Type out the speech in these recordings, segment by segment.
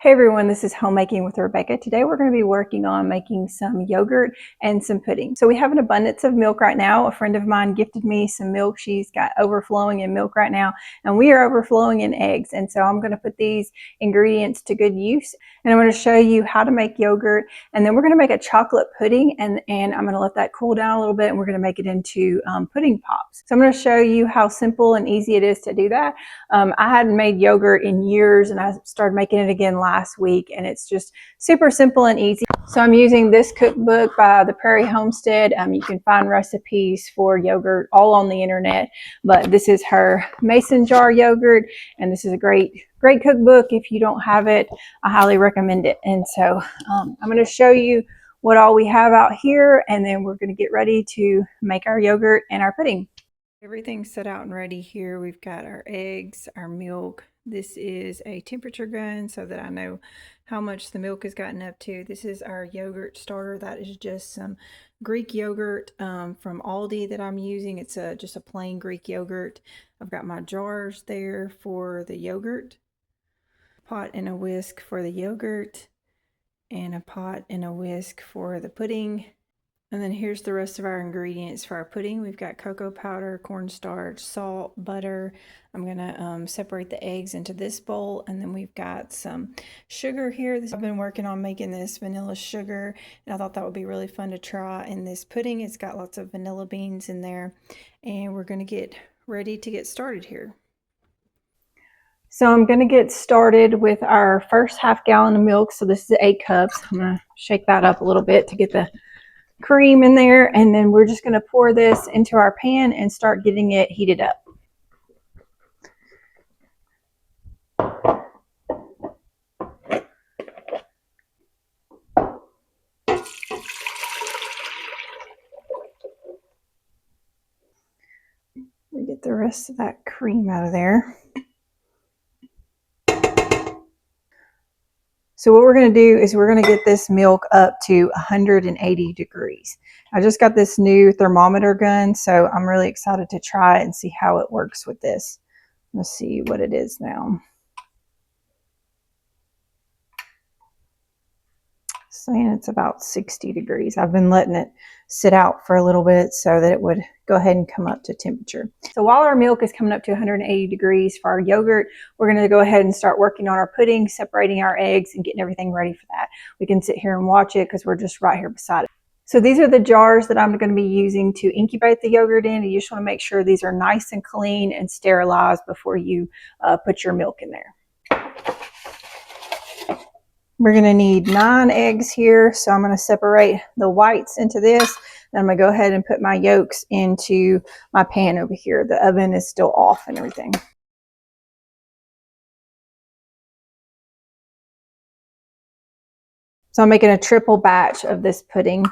Hey everyone, this is Homemaking with Rebecca. Today we're going to be working on making some yogurt and some pudding. So we have an abundance of milk right now. A friend of mine gifted me some milk. She's got overflowing in milk right now, and we are overflowing in eggs. And so I'm going to put these ingredients to good use. And I'm going to show you how to make yogurt, and then we're going to make a chocolate pudding, and I'm going to let that cool down a little bit, and we're going to make it into pudding pops. So I'm going to show you how simple and easy it is to do that. I hadn't made yogurt in years, and I started making it again last week, and it's just super simple and easy. So I'm using this cookbook by the Prairie Homestead. You can find recipes for yogurt all on the internet, but this is her mason jar yogurt, and this is a great cookbook. If you don't have it, I highly recommend it. And so I'm going to show you what all we have out here, and then we're going to get ready to make our yogurt and our pudding. Everything's set out and ready here. We've got our eggs, our milk. This is a temperature gun so that I know how much the milk has gotten up to. This is our yogurt starter. That is just some Greek yogurt from Aldi that I'm using. It's just a plain Greek yogurt. I've got my jars there for the yogurt, pot and a whisk for the yogurt, and a pot and a whisk for the pudding. And then here's the rest of our ingredients for our pudding. We've got cocoa powder, cornstarch, salt, butter. I'm gonna separate the eggs into this bowl, and then we've got some sugar here. I've been working on making this vanilla sugar, and I thought that would be really fun to try in this pudding. It's got lots of vanilla beans in there, and we're gonna get ready to get started here. So I'm going to get started with our first half gallon of milk. So this is 8 cups. I'm going to shake that up a little bit to get the cream in there, and then we're just going to pour this into our pan and start getting it heated up. We get the rest of that cream out of there. So what we're going to do is we're going to get this milk up to 180 degrees. I just got this new thermometer gun, so I'm really excited to try it and see how it works with this. Let's see what it is now. Saying it's about 60 degrees. I've been letting it sit out for a little bit so that it would go ahead and come up to temperature. So while our milk is coming up to 180 degrees for our yogurt, we're going to go ahead and start working on our pudding, separating our eggs and getting everything ready for that. We can sit here and watch it because we're just right here beside it. So these are the jars that I'm going to be using to incubate the yogurt in. You just want to make sure these are nice and clean and sterilized before you put your milk in there. We're going to need 9 eggs here, so I'm going to separate the whites into this. Then I'm going to go ahead and put my yolks into my pan over here. The oven is still off and everything. So I'm making a triple batch of this pudding.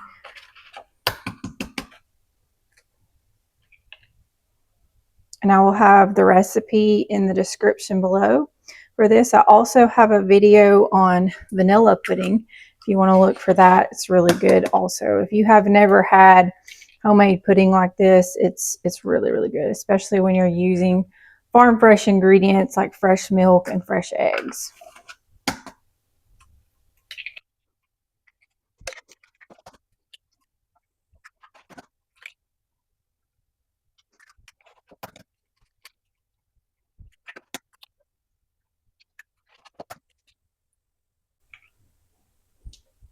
And I will have the recipe in the description below. For this, I also have a video on vanilla pudding. If you want to look for that, it's really good also. If you have never had homemade pudding like this, it's really, really good, especially when you're using farm fresh ingredients like fresh milk and fresh eggs.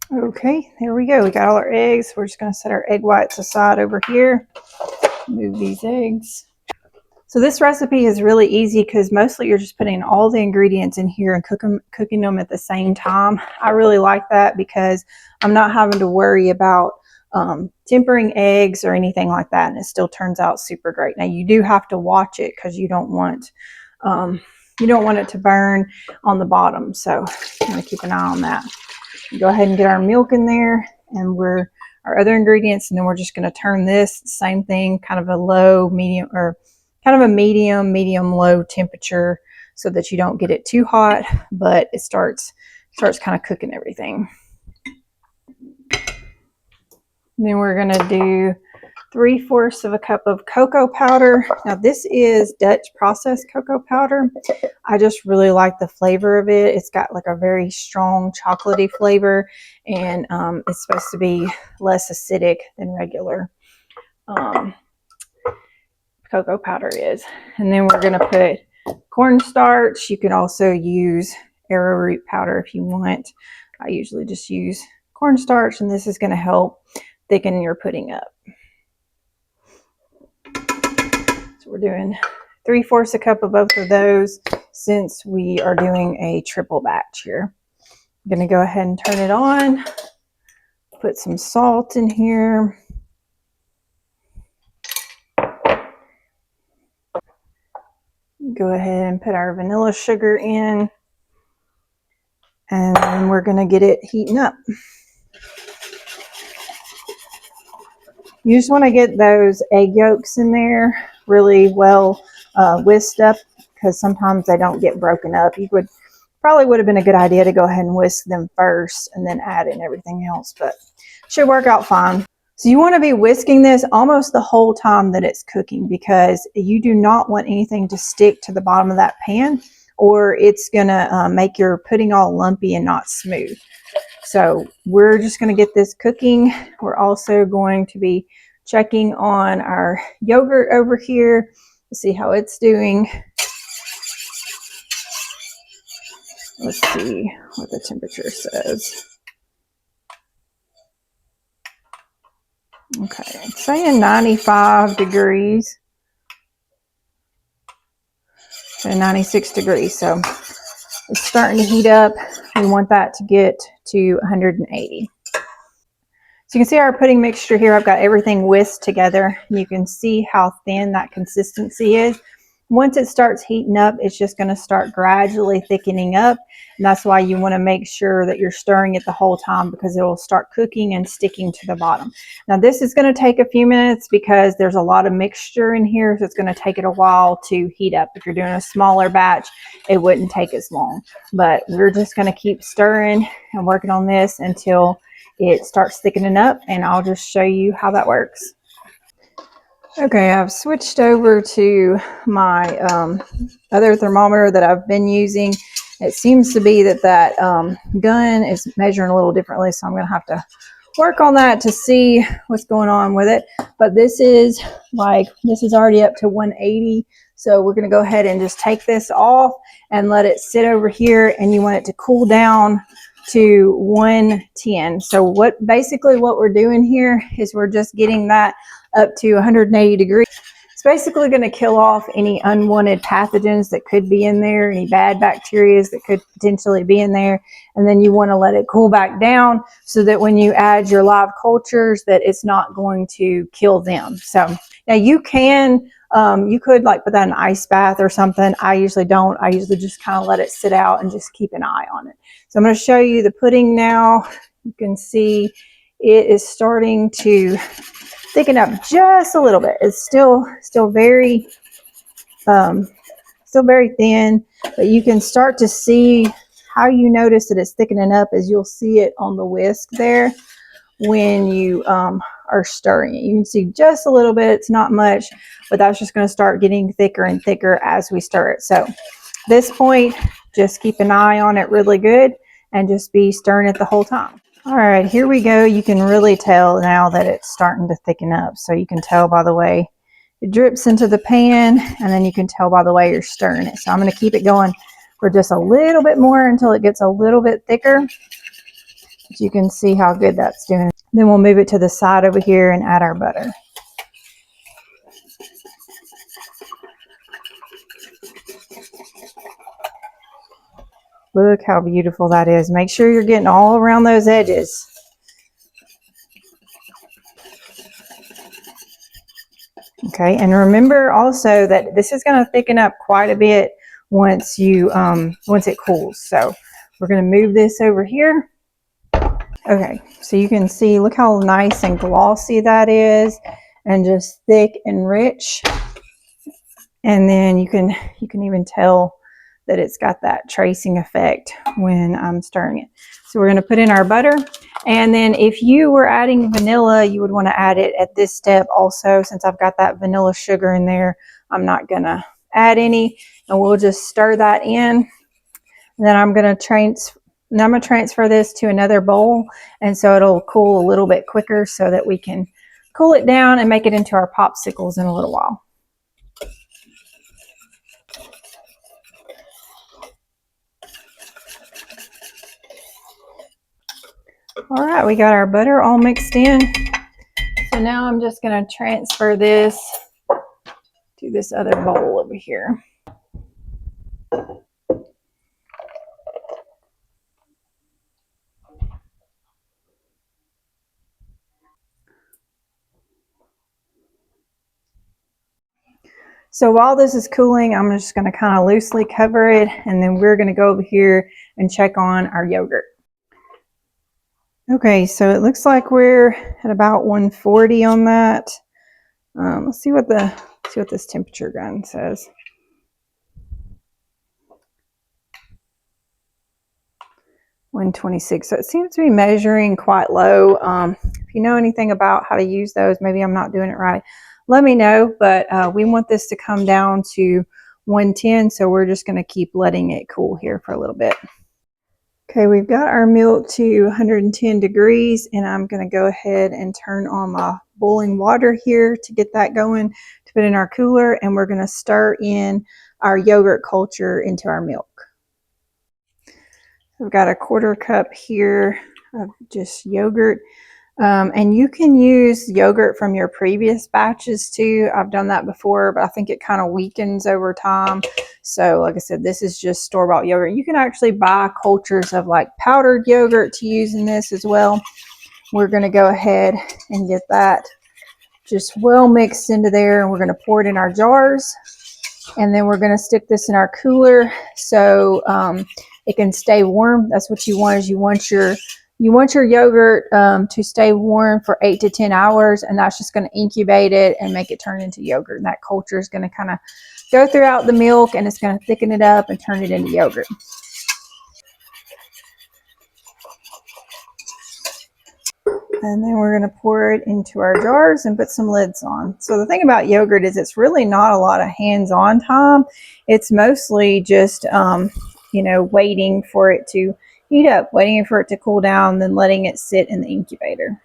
Okay, there we go. We got all our eggs. We're just going to set our egg whites aside over here. Move these eggs. So this recipe is really easy because mostly you're just putting all the ingredients in here and cooking them at the same time. I really like that because I'm not having to worry about tempering eggs or anything like that, and it still turns out super great. Now you do have to watch it because you don't want it to burn on the bottom, so I'm going to keep an eye on that. Go ahead and get our milk in there and our other ingredients, and then we're just going to turn this same thing, kind of a low, medium, or kind of a medium low temperature so that you don't get it too hot, but it starts kind of cooking everything. And then we're going to do 3/4 of a cup of cocoa powder. Now this is Dutch processed cocoa powder. I just really like the flavor of it. It's got like a very strong chocolatey flavor, and it's supposed to be less acidic than regular cocoa powder is. And then we're going to put cornstarch. You can also use arrowroot powder if you want. I usually just use cornstarch, and this is going to help thicken your pudding up. So we're doing 3/4 a cup of both of those since we are doing a triple batch here. I'm going to go ahead and turn it on. Put some salt in here. Go ahead and put our vanilla sugar in. And then we're going to get it heating up. You just want to get those egg yolks in there really well whisked up, because sometimes they don't get broken up. Probably would have been a good idea to go ahead and whisk them first and then add in everything else, but should work out fine. So you want to be whisking this almost the whole time that it's cooking, because you do not want anything to stick to the bottom of that pan, or it's going to make your pudding all lumpy and not smooth. So we're just going to get this cooking. We're also going to be checking on our yogurt over here to see how it's doing. Let's see what the temperature says. Okay, it's saying 95 degrees. So 96 degrees. So it's starting to heat up. We want that to get to 180. So you can see our pudding mixture here. I've got everything whisked together. You can see how thin that consistency is. Once it starts heating up, it's just going to start gradually thickening up. And that's why you want to make sure that you're stirring it the whole time, because it will start cooking and sticking to the bottom. Now this is going to take a few minutes because there's a lot of mixture in here. So it's going to take it a while to heat up. If you're doing a smaller batch, it wouldn't take as long. But we're just going to keep stirring and working on this until it starts thickening up, and I'll just show you how that works. Okay, I've switched over to my other thermometer that I've been using. It seems to be that gun is measuring a little differently, so I'm going to have to work on that to see what's going on with it. But this is already up to 180, so we're going to go ahead and just take this off and let it sit over here, and you want it to cool down to 110. So basically what we're doing here is we're just getting that up to 180 degrees. It's basically going to kill off any unwanted pathogens that could be in there, any bad bacteria that could potentially be in there. And then you want to let it cool back down so that when you add your live cultures, that it's not going to kill them. So now you could like put that in an ice bath or something. I usually don't. I usually just kind of let it sit out and just keep an eye on it. So I'm going to show you the pudding now. You can see it is starting to thicken up just a little bit. It's still very thin, but you can start to see how you notice that it's thickening up is you'll see it on the whisk there when you are stirring it. You can see just a little bit. It's not much, but that's just going to start getting thicker and thicker as we stir it. So at this point, just keep an eye on it really good and just be stirring it the whole time. All right, here we go. You can really tell now that it's starting to thicken up. So you can tell by the way it drips into the pan, and then you can tell by the way you're stirring it. So I'm going to keep it going for just a little bit more until it gets a little bit thicker. But you can see how good that's doing. Then we'll move it to the side over here and add our butter. Look how beautiful that is. Make sure you're getting all around those edges. Okay, and remember also that this is going to thicken up quite a bit once it cools. So we're going to move this over here. Okay, so you can see, look how nice and glossy that is, and just thick and rich. And then you can even tell that it's got that tracing effect when I'm stirring it. So we're going to put in our butter, and then if you were adding vanilla, you would want to add it at this step also. Since I've got that vanilla sugar in there, I'm not going to add any, and we'll just stir that in. And then I'm going to transfer this to another bowl, and so it'll cool a little bit quicker so that we can cool it down and make it into our popsicles in a little while. All right, we got our butter all mixed in. So now I'm just going to transfer this to this other bowl over here. So while this is cooling, I'm just going to kind of loosely cover it, and then we're going to go over here and check on our yogurt. Okay, so it looks like we're at about 140 on that. Let's see what this temperature gun says. $126. So it seems to be measuring quite low. If you know anything about how to use those, maybe I'm not doing it right, let me know. But we want this to come down to 110, so we're just going to keep letting it cool here for a little bit. Okay, we've got our milk to 110 degrees, and I'm going to go ahead and turn on my boiling water here to get that going to put in our cooler, and we're going to stir in our yogurt culture into our milk. I've got a 1/4 cup here of just yogurt. And you can use yogurt from your previous batches too. I've done that before, but I think it kind of weakens over time. So like I said, this is just store-bought yogurt. You can actually buy cultures of like powdered yogurt to use in this as well. We're going to go ahead and get that just well mixed into there, and we're going to pour it in our jars. And then we're going to stick this in our cooler so it can stay warm. That's what you want, is you want your yogurt to stay warm for 8 to 10 hours, and that's just going to incubate it and make it turn into yogurt. And that culture is going to kind of go throughout the milk, and it's going to thicken it up and turn it into yogurt. And then we're going to pour it into our jars and put some lids on. So the thing about yogurt is it's really not a lot of hands-on time. It's mostly just, waiting for it to heat up, waiting for it to cool down, then letting it sit in the incubator.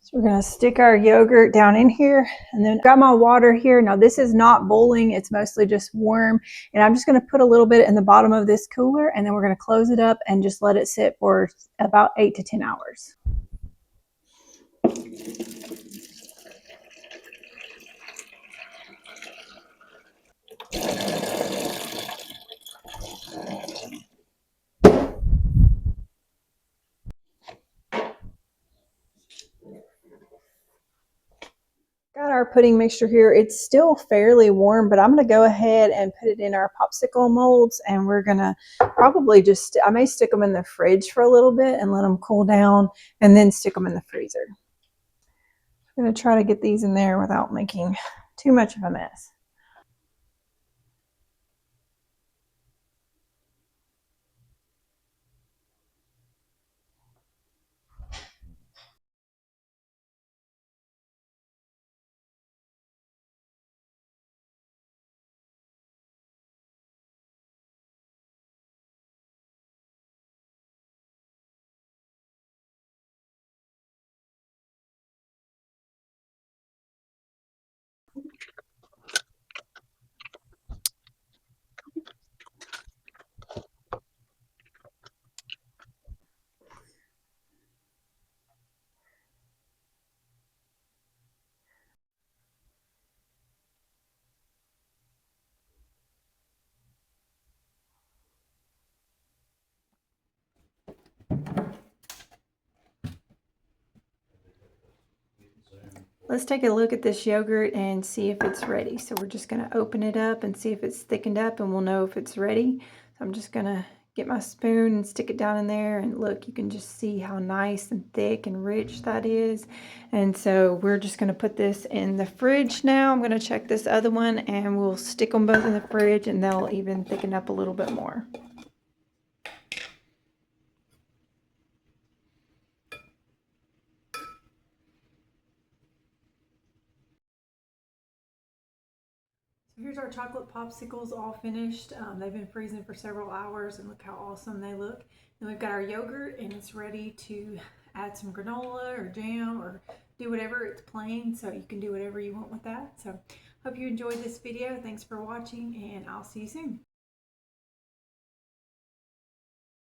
So we're going to stick our yogurt down in here, and then got my water here. Now this is not boiling, it's mostly just warm, and I'm just going to put a little bit in the bottom of this cooler, and then we're going to close it up and just let it sit for about 8 to 10 hours. Got our pudding mixture here. It's still fairly warm, but I'm going to go ahead and put it in our popsicle molds, and we're going to probably I may stick them in the fridge for a little bit and let them cool down, and then stick them in the freezer. I'm going to try to get these in there without making too much of a mess. Let's take a look at this yogurt and see if it's ready. So we're just going to open it up and see if it's thickened up, and we'll know if it's ready. So I'm just going to get my spoon and stick it down in there, and look, you can just see how nice and thick and rich that is. And so we're just going to put this in the fridge now. I'm going to check this other one, and we'll stick them both in the fridge, and they'll even thicken up a little bit more. So here's our chocolate popsicles all finished. They've been freezing for several hours, and look how awesome they look. Then we've got our yogurt, and it's ready to add some granola or jam or do whatever. It's plain, so you can do whatever you want with that. So hope you enjoyed this video. Thanks for watching, and I'll see you soon.